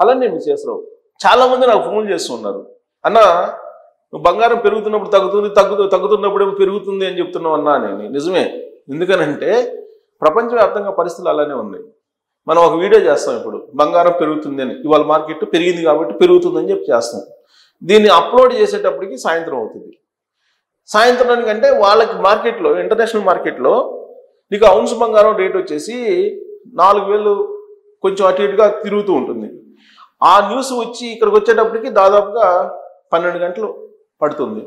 అలానే విశ్వేశ్వరరావు చాలా మంది నాకు ఫోన్ చేస్తున్నారు, అన్న బంగారం పెరుగుతున్నప్పుడు తగ్గుతున్నప్పుడు పెరుగుతుంది అని చెప్తున్నావు అన్నా. నేను నిజమే, ఎందుకనంటే ప్రపంచవ్యాప్తంగా పరిస్థితులు అలానే ఉన్నాయి. మనం ఒక వీడియో చేస్తాం ఇప్పుడు, బంగారం పెరుగుతుంది అని, ఇవాళ మార్కెట్ పెరిగింది కాబట్టి పెరుగుతుందని చెప్పి చేస్తాం. దీన్ని అప్లోడ్ చేసేటప్పటికి సాయంత్రం అవుతుంది. సాయంత్రానికంటే వాళ్ళకి మార్కెట్లో, ఇంటర్నేషనల్ మార్కెట్లో నీకు ఔన్స్ బంగారం రేట్ వచ్చేసి 4000 కొంచెం అటు ఇటుగా తిరుగుతూ ఉంటుంది. ఆ న్యూస్ వచ్చి ఇక్కడికి వచ్చేటప్పటికి దాదాపుగా 12 గంటలు పడుతుంది.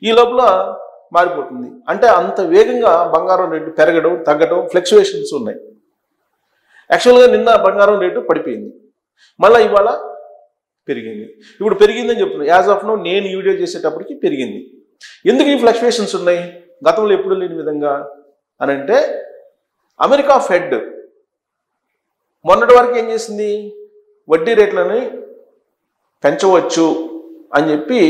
ఈ లోపల మారిపోతుంది. అంటే అంత వేగంగా బంగారం రేటు పెరగడం తగ్గడం ఫ్లక్చువేషన్స్ ఉన్నాయి. యాక్చువల్గా నిన్న బంగారం రేటు పడిపోయింది, మళ్ళీ ఇవాళ పెరిగింది. ఇప్పుడు పెరిగిందని చెప్తున్నాను. యాజ్ ఆఫ్ నో నేను ఈ వీడియో చేసేటప్పటికి పెరిగింది. ఎందుకు ఈ ఫ్లక్చువేషన్స్ ఉన్నాయి గతంలో ఎప్పుడు లేని విధంగా అని అంటే, అమెరికా ఫెడ్ మొన్నటి వరకు ఏం చేసింది, వడ్డీ రేట్లని పెంచవచ్చు అని చెప్పి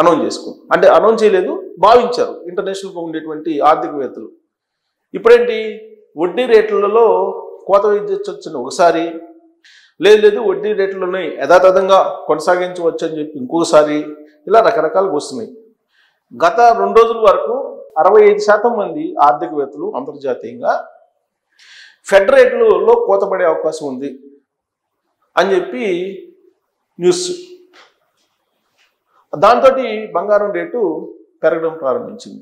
అనౌన్స్ చేసుకుంది. అంటే అనౌన్స్ చేయలేదు, భావించారు ఇంటర్నేషనల్గా ఉండేటువంటి ఆర్థికవేత్తలు. ఇప్పుడేంటి, వడ్డీ రేట్లలో కోత విధించవచ్చని ఒకసారి, లేదు వడ్డీ రేట్లని యథాతథంగా కొనసాగించవచ్చు అని చెప్పి ఇంకొకసారి, ఇలా రకరకాలుగా వస్తున్నాయి. గత 2 రోజుల వరకు 65% మంది ఆర్థికవేత్తలు అంతర్జాతీయంగా ఫెడ్ రేట్లలో కోత పడే అవకాశం ఉంది అని చెప్పి న్యూస్. దాంతో బంగారం రేటు పెరగడం ప్రారంభించింది.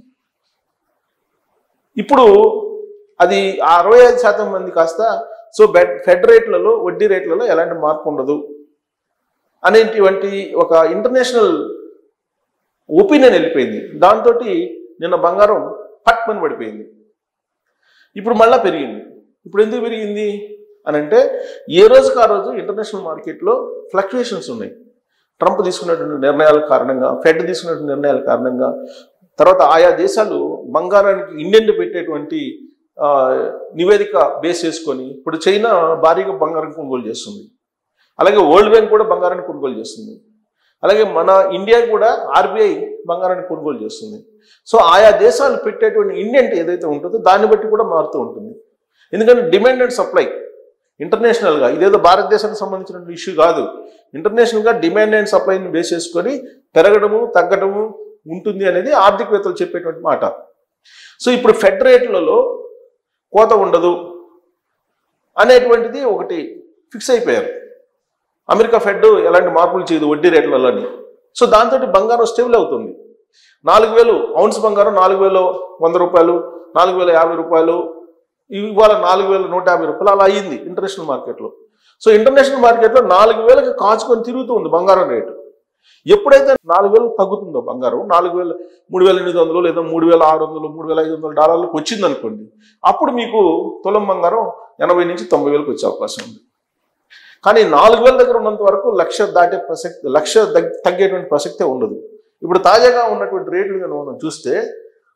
ఇప్పుడు అది 65% మంది కాస్త సో ఫెడ్ రేట్లలో, వడ్డీ రేట్లలో ఎలాంటి మార్పు ఉండదు అనేటువంటి ఒక ఇంటర్నేషనల్ ఒపీనియన్ వెళ్ళిపోయింది. దాంతో నిన్న బంగారం పట్మని పడిపోయింది. ఇప్పుడు మళ్ళీ పెరిగింది. ఇప్పుడు ఎందుకు పెరిగింది అని అంటే, ఏ రోజుకి ఆ రోజు ఇంటర్నేషనల్ మార్కెట్లో ఫ్లక్చుయేషన్స్ ఉన్నాయి. ట్రంప్ తీసుకున్నటువంటి నిర్ణయాల కారణంగా, ఫెడ్ తీసుకున్నటువంటి నిర్ణయాల కారణంగా, తర్వాత ఆయా దేశాలు బంగారానికి ఇండెంట్ పెట్టేటువంటి నివేదిక బేస్ చేసుకొని, ఇప్పుడు చైనా భారీగా బంగారం కొనుగోలు చేస్తుంది, అలాగే వరల్డ్ బ్యాంక్ కూడా బంగారాన్ని కొనుగోలు చేస్తుంది, అలాగే మన ఇండియా కూడా ఆర్బీఐ బంగారాన్ని కొనుగోలు చేస్తుంది. సో ఆయా దేశాలు పెట్టేటువంటి ఇండెంట్ ఏదైతే ఉంటుందో దాన్ని బట్టి కూడా మారుతూ ఉంటుంది. ఎందుకంటే డిమాండ్ అండ్ సప్లై ఇంటర్నేషనల్గా, ఇదేదో భారతదేశానికి సంబంధించిన ఇష్యూ కాదు, ఇంటర్నేషనల్గా డిమాండ్ అండ్ సప్లైని బేస్ చేసుకొని పెరగడము తగ్గడము ఉంటుంది అనేది ఆర్థికవేత్తలు చెప్పేటువంటి మాట. సో ఇప్పుడు ఫెడ్ రేట్లలో కోత ఉండదు అనేటువంటిది ఒకటి ఫిక్స్ అయిపోయారు. అమెరికా ఫెడ్ ఎలాంటి మార్పులు చేయదు వడ్డీ రేట్లలోని. సో దాంతో బంగారం స్టేబుల్ అవుతుంది. 4000 ఔన్స్ బంగారం 4100 రూపాయలు, 4050 రూపాయలు, ఇవాళ 4150 రూపాయలు అలా అయ్యింది ఇంటర్నేషనల్ మార్కెట్లో. సో ఇంటర్నేషనల్ మార్కెట్లో 4000కి కాచుకొని తిరుగుతూ ఉంది బంగారం రేటు. ఎప్పుడైతే 4000 తగ్గుతుందో బంగారం, 3800 లేదా 3600 3500 వచ్చింది అనుకోండి, అప్పుడు మీకు తులం బంగారం 80 నుంచి 90,000కి వచ్చే అవకాశం ఉంది. కానీ 4000 దగ్గర ఉన్నంత వరకు 1,00,000 దాటే ప్రసక్తి, 1,00,000 తగ్గేటువంటి ప్రసక్తే ఉండదు. ఇప్పుడు తాజాగా ఉన్నటువంటి రేట్లు కనుక మనం చూస్తే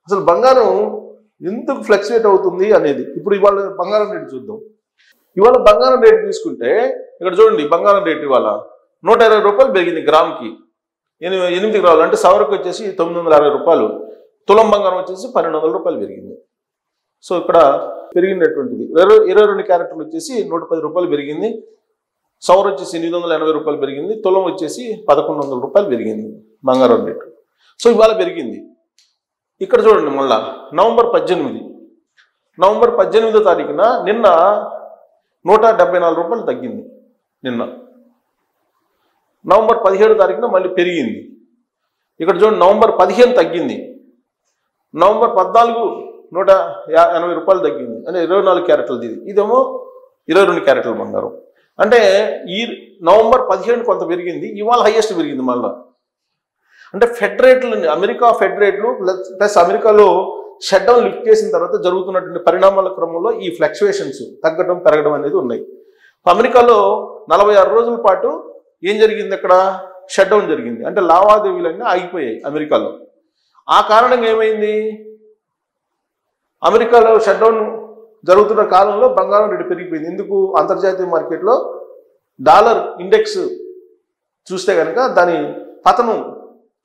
అసలు బంగారం ఎందుకు ఫ్లక్చువేట్ అవుతుంది అనేది, ఇప్పుడు ఇవాళ బంగారం రేటు చూద్దాం. ఇవాళ బంగారం రేటు తీసుకుంటే ఇక్కడ చూడండి, బంగారం రేటు ఇవాళ 120 రూపాయలు పెరిగింది గ్రామ్కి. 8 గ్రాములు అంటే సవరకు వచ్చేసి 960 రూపాయలు. తులం బంగారం వచ్చేసి 1200 రూపాయలు పెరిగింది. సో ఇక్కడ పెరిగినటువంటిది 22 క్యారెక్టర్లు వచ్చేసి 110 రూపాయలు పెరిగింది. సవర్ వచ్చేసి 880 రూపాయలు పెరిగింది. తులం వచ్చేసి 1100 రూపాయలు పెరిగింది బంగారం రేటు. సో ఇవాళ పెరిగింది. ఇక్కడ చూడండి, మళ్ళా నవంబర్ 18వ తారీఖున నిన్న 174 రూపాయలు తగ్గింది. నిన్న నవంబర్ 17వ తారీఖున మళ్ళీ పెరిగింది. ఇక్కడ చూడండి, నవంబర్ 15 తగ్గింది. నవంబర్ 14 180 రూపాయలు తగ్గింది. అంటే 24 క్యారెట్లది. ఇదేమో 22 క్యారెట్ల బంగారం. అంటే ఈ నవంబర్ 15 కొంత పెరిగింది, ఇవాళ హైయెస్ట్ పెరిగింది మళ్ళా. అంటే ఫెడ్ రేట్లు, అమెరికా ఫెడ్ రేట్లు ప్లస్ అమెరికాలో షట్ డౌన్ లిఫ్ట్ చేసిన తర్వాత జరుగుతున్నటువంటి పరిణామాల క్రమంలో ఈ ఫ్లక్చువేషన్స్ తగ్గడం పెరగడం అనేది ఉన్నాయి. అమెరికాలో 46 రోజుల పాటు ఏం జరిగింది, అక్కడ షట్ డౌన్ జరిగింది. అంటే లావాదేవీలన్నీ ఆగిపోయాయి అమెరికాలో. ఆ కారణంగా ఏమైంది, అమెరికాలో షట్ డౌన్ జరుగుతున్న కాలంలో బంగారం రేటు పెరిగిపోయింది. ఎందుకు, అంతర్జాతీయ మార్కెట్లో డాలర్ ఇండెక్స్ చూస్తే కనుక దాని పతనం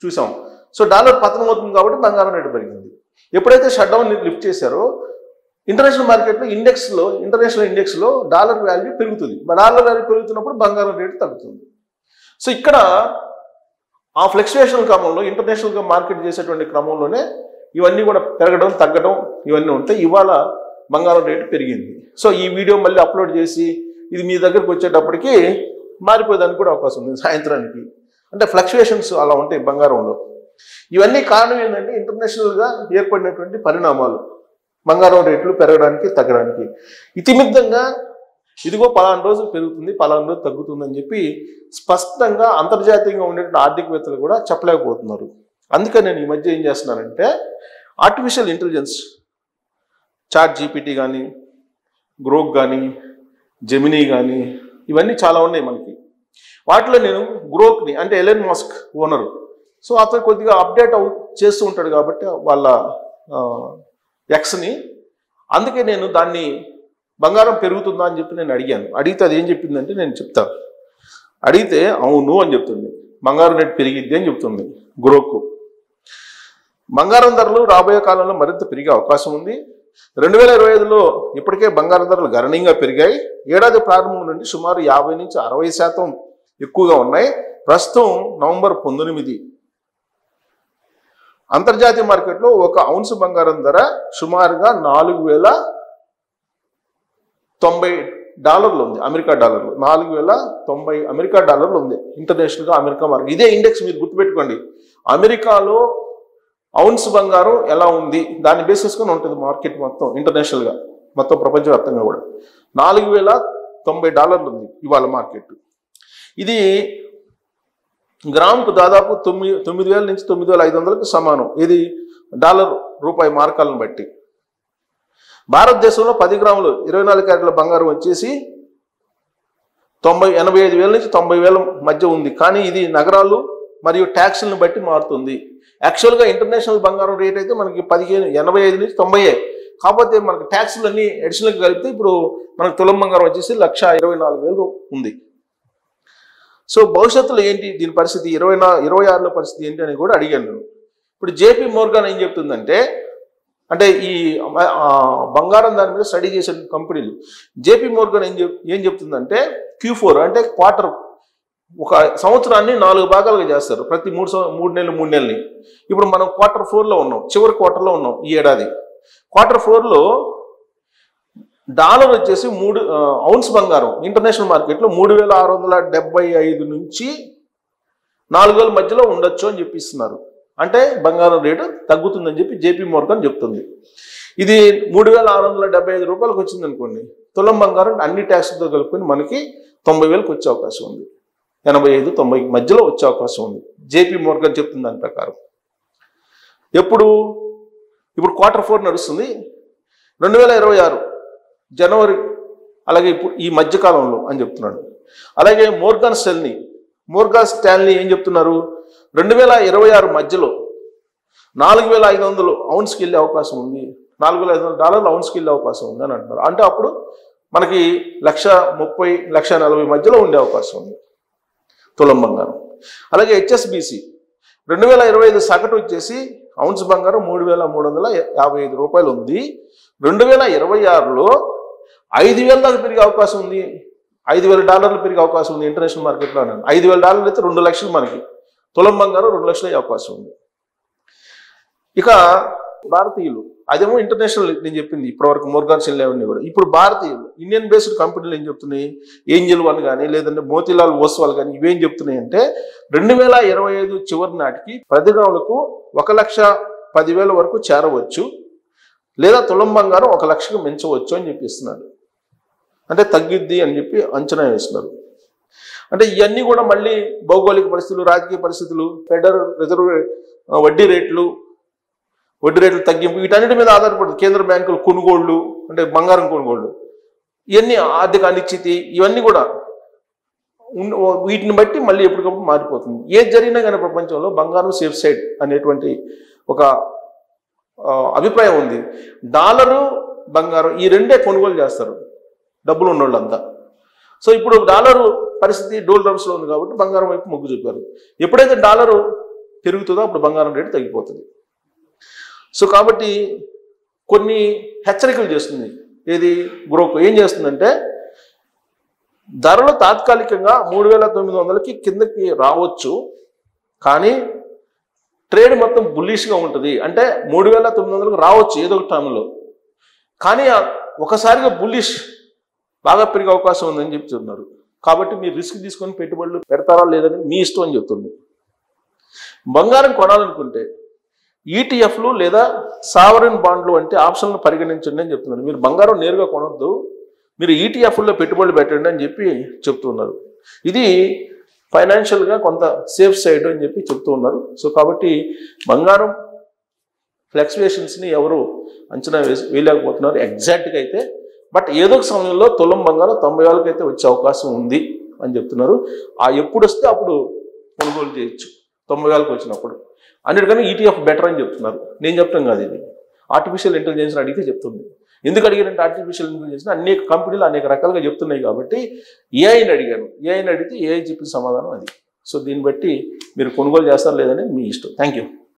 చూసాం. సో డాలర్ పతనం అవుతుంది కాబట్టి బంగారం రేటు పెరిగింది. ఎప్పుడైతే షట్ డౌన్ లిఫ్ట్ చేశారో ఇంటర్నేషనల్ మార్కెట్లో ఇంటర్నేషనల్ ఇండెక్స్లో డాలర్ వాల్యూ పెరుగుతుంది. డాలర్ వాల్యూ పెరుగుతున్నప్పుడు బంగారం రేటు తగ్గుతుంది. సో ఇక్కడ ఆ ఫ్లక్చుయేషన్ క్రమంలో ఇంటర్నేషనల్గా మార్కెట్ చేసేటువంటి క్రమంలోనే ఇవన్నీ కూడా పెరగడం తగ్గడం ఇవన్నీ ఉంటాయి. ఇవాళ బంగారం రేటు పెరిగింది. సో ఈ వీడియో మళ్ళీ అప్లోడ్ చేసి ఇది మీ దగ్గరకు వచ్చేటప్పటికి మారిపోయేదానికి కూడా అవకాశం ఉంది సాయంత్రానికి. అంటే ఫ్లక్చుయేషన్స్ అలా ఉంటాయి బంగారంలో. ఇవన్నీ కారణం ఏంటంటే ఇంటర్నేషనల్గా ఏర్పడినటువంటి పరిణామాలు, బంగారం రేట్లు పెరగడానికి తగ్గడానికి. ఇతిమిద్దంగా ఇదిగో పలానా రోజు పెరుగుతుంది, పలానా రోజు తగ్గుతుందని చెప్పి స్పష్టంగా అంతర్జాతీయంగా ఉండేటువంటి ఆర్థికవేత్తలు కూడా చెప్పలేకపోతున్నారు. అందుకని నేను ఈ మధ్య ఏం చేస్తున్నానంటే ఆర్టిఫిషియల్ ఇంటెలిజెన్స్, చాట్ జీపీటీ కానీ, గ్రోక్ కానీ, జెమినీ కానీ ఇవన్నీ చాలా ఉన్నాయి మనకి. వాటిలో నేను గ్రోక్ని అంటే ఎలన్ మస్క్ ఓనరు, సో అతను కొద్దిగా అప్డేట్ చేస్తూ ఉంటాడు కాబట్టి వాళ్ళ ఎక్స్ని. అందుకే నేను దాన్ని బంగారం పెరుగుతుందా అని చెప్పి నేను అడిగాను. అడిగితే అది ఏం చెప్పిందంటే నేను చెప్తాను. అడిగితే అవును అని చెప్తుంది, బంగారం రేటు పెరిగిద్ది అని చెప్తుంది గ్రోక్. బంగారం ధరలు రాబోయే కాలంలో మరింత పెరిగే అవకాశం ఉంది. 2025లో ఇప్పటికే బంగారం ధరలు గణనీయంగా పెరిగాయి. ఏడాది ప్రారంభం నుండి సుమారు 50 నుంచి 60% ఎక్కువగా ఉన్నాయి. ప్రస్తుతం నవంబర్ 19 అంతర్జాతీయ మార్కెట్లో ఒక ఔన్స్ బంగారం ధర సుమారుగా $4090 ఉంది. అమెరికా డాలర్లు $4090 ఉంది ఇంటర్నేషనల్గా అమెరికా మార్కెట్. ఇదే ఇండెక్స్ మీరు గుర్తుపెట్టుకోండి. అమెరికాలో ఔన్స్ బంగారం ఎలా ఉంది దాన్ని బేస్ చేసుకొని ఉంటుంది మార్కెట్ మొత్తం ఇంటర్నేషనల్గా, మొత్తం ప్రపంచవ్యాప్తంగా కూడా. $4090 ఉంది ఇవాళ మార్కెట్. ఇది గ్రాముకు దాదాపు 9,000 నుంచి 9,500కు సమానం. ఇది డాలర్ రూపాయి మార్కాలను బట్టి. భారతదేశంలో 10 గ్రాములు 24 క్యారెట్ల బంగారం వచ్చేసి 85,000 నుంచి 90,000 మధ్య ఉంది. కానీ ఇది నగరాలు మరియు ట్యాక్సులను బట్టి మారుతుంది. యాక్చువల్గా ఇంటర్నేషనల్ బంగారం రేట్ అయితే మనకి 85 నుంచి 90. కాకపోతే మనకి ట్యాక్సులు అన్నీ అడిషనల్గా కలిపితే ఇప్పుడు మనకు తులం బంగారం వచ్చేసి 1,24,000 ఉంది. సో భవిష్యత్తులో ఏంటి దీని పరిస్థితి, 26లో పరిస్థితి ఏంటి అని కూడా అడిగాను నేను. ఇప్పుడు జేపీ మోర్గాన్ ఏం చెప్తుందంటే, అంటే ఈ బంగారం దాని మీద స్టడీ చేసే కంపెనీలు, జేపీ మోర్గాన్ ఏం చెప్తుందంటే Q4 అంటే క్వార్టర్, ఒక సంవత్సరాన్ని 4 భాగాలుగా చేస్తారు. ప్రతి 3 నెలల్ని. ఇప్పుడు మనం Q4లో ఉన్నాం, చివరి క్వార్టర్లో ఉన్నాం ఈ ఏడాది. Q4లో డాలర్ వచ్చేసి ఔన్స్ బంగారం ఇంటర్నేషనల్ మార్కెట్లో 3,675 నుంచి 4,000 మధ్యలో ఉండొచ్చు అని చెప్పిస్తున్నారు. అంటే బంగారం రేటు తగ్గుతుందని చెప్పి జేపీ మోర్గాన్ చెప్తుంది. ఇది 3,675 రూపాయలకు వచ్చింది అనుకోండి, తులం బంగారం అన్ని ట్యాక్స్లతో కలుపుకొని మనకి 90,000కి వచ్చే అవకాశం ఉంది. 85-90 మధ్యలో వచ్చే అవకాశం ఉంది జేపీ మోర్గాన్ చెప్తుంది దాని ప్రకారం. ఇప్పుడు Q4 నడుస్తుంది 2026 జనవరి, అలాగే ఇప్పుడు ఈ మధ్యకాలంలో అని చెప్తున్నాడు. అలాగే మోర్గాన్ స్టాన్లీ ఏం చెప్తున్నారు, 2026 మధ్యలో 4,500 ఔన్స్కి వెళ్ళే అవకాశం ఉంది, $4,500 ఔన్స్కి వెళ్ళే అవకాశం ఉంది అని అంటున్నారు. అంటే అప్పుడు మనకి 1,30,00,000-1,40,000 మధ్యలో ఉండే అవకాశం ఉంది తులం బంగారం. అలాగే HSBC 2025 సగటు వచ్చేసి ఔన్స్ బంగారం 3,355 రూపాయలు ఉంది. 2026లో 5,000 దాకా పెరిగే అవకాశం ఉంది, $5,000 పెరిగే అవకాశం ఉంది ఇంటర్నేషనల్ మార్కెట్లో. $5,000 అయితే 2 లక్షలు మనకి, తులం బంగారం 2 లక్షలు అయ్యే అవకాశం ఉంది. ఇక భారతీయులు, అదేమో ఇంటర్నేషనల్ నేను చెప్పింది ఇప్పటివరకు మోర్గాన్ స్టాన్లీ కూడా. ఇప్పుడు భారతీయులు ఇండియన్ బేస్డ్ కంపెనీలు ఏం చెప్తున్నాయి, ఏంజల్ వన్ కానీ లేదంటే మోతీలాల్ ఓస్వాల్ కానీ ఇవేం చెప్తున్నాయి అంటే 2025 చివరి నాటికి 10 గ్రాములకు 1,10,000 వరకు చేరవచ్చు, లేదా తులం బంగారం 1 లక్షకు పెంచవచ్చు అని చెప్పిస్తున్నాడు. అంటే తగ్గిద్ది అని చెప్పి అంచనా వేస్తున్నారు. అంటే ఇవన్నీ కూడా మళ్ళీ భౌగోళిక పరిస్థితులు, రాజకీయ పరిస్థితులు, ఫెడరల్ రిజర్వ్ వడ్డీ రేట్లు తగ్గింపు, వీటన్నిటి మీద ఆధారపడుతుంది. కేంద్ర బ్యాంకుల కొనుగోళ్లు, అంటే బంగారం కొనుగోళ్లు, ఇవన్నీ ఆర్థిక అనిశ్చితి, ఇవన్నీ కూడా వీటిని బట్టి మళ్ళీ ఎప్పటికప్పుడు మారిపోతుంది. ఏది జరిగినా కానీ ప్రపంచంలో బంగారం సేఫ్ సైడ్ అనేటువంటి ఒక అభిప్రాయం ఉంది. డాలరు బంగారం ఈ రెండే కొనుగోలు చేస్తారు డబ్బులు ఉన్నోళ్ళంతా. సో ఇప్పుడు డాలరు పరిస్థితి డోల్డ్రమ్స్లో ఉంది కాబట్టి బంగారం వైపు మొగ్గు చూపారు. ఎప్పుడైతే డాలరు పెరుగుతుందో అప్పుడు బంగారం రేటు తగ్గిపోతుంది. సో కాబట్టి కొన్ని హెచ్చరికలు చేస్తుంది. ఏది బ్రోకో ఏం చేస్తుందంటే ధరలు తాత్కాలికంగా 3,900కి కిందకి రావచ్చు, కానీ ట్రేడ్ మొత్తం బుల్లిష్గా ఉంటుంది. అంటే 3,900కి రావచ్చు ఏదో ఒక టైంలో, కానీ ఒకసారిగా బుల్లిష్ బాగా పెరిగే అవకాశం ఉందని చెప్తున్నారు. కాబట్టి మీరు రిస్క్ తీసుకొని పెట్టుబడులు పెడతారా లేదని మీ ఇష్టం అని చెప్తుంది. బంగారం కొనాలనుకుంటే ఈటీఎఫ్లు లేదా సావరిన్ బాండ్లు వంటి ఆప్షన్లు పరిగణించండి అని చెప్తున్నారు. మీరు బంగారం నేరుగా కొనొద్దు, మీరు ఈటీఎఫ్లో పెట్టుబడులు పెట్టండి అని చెప్పి చెప్తున్నారు. ఇది ఫైనాన్షియల్గా కొంత సేఫ్ సైడ్ అని చెప్పి చెప్తూ ఉన్నారు. సో కాబట్టి బంగారం ఫ్లక్చువేషన్స్ని ఎవరు అంచనా వేయలేకపోతున్నారు ఎగ్జాక్ట్గా అయితే. బట్ ఏదో ఒక సమయంలో తులం బంగారం 90,000కి అయితే వచ్చే అవకాశం ఉంది అని చెప్తున్నారు. ఎప్పుడు వస్తే అప్పుడు కొనుగోలు చేయొచ్చు 90,000కి వచ్చినప్పుడు. అన్నిటికన్నా ఈటీఎఫ్ బెటర్ అని చెప్తున్నారు. నేను చెప్తాం కాదు, ఇది ఆర్టిఫిషియల్ ఇంటెలిజెన్స్ అడిగితే చెప్తుంది. ఎందుకు అడిగారంటే ఆర్టిఫిషియల్ ఇంటెలిజెన్స్ అనేక కంపెనీలు అనేక రకాలుగా చెప్తున్నాయి కాబట్టి ఏఐని అడిగాను. ఏఐని అడిగితే ఏఐ చెప్పిన సమాధానం అది. సో దీన్ని బట్టి మీరు కొనుగోలు చేస్తారు లేదని మీ ఇష్టం. Thank you.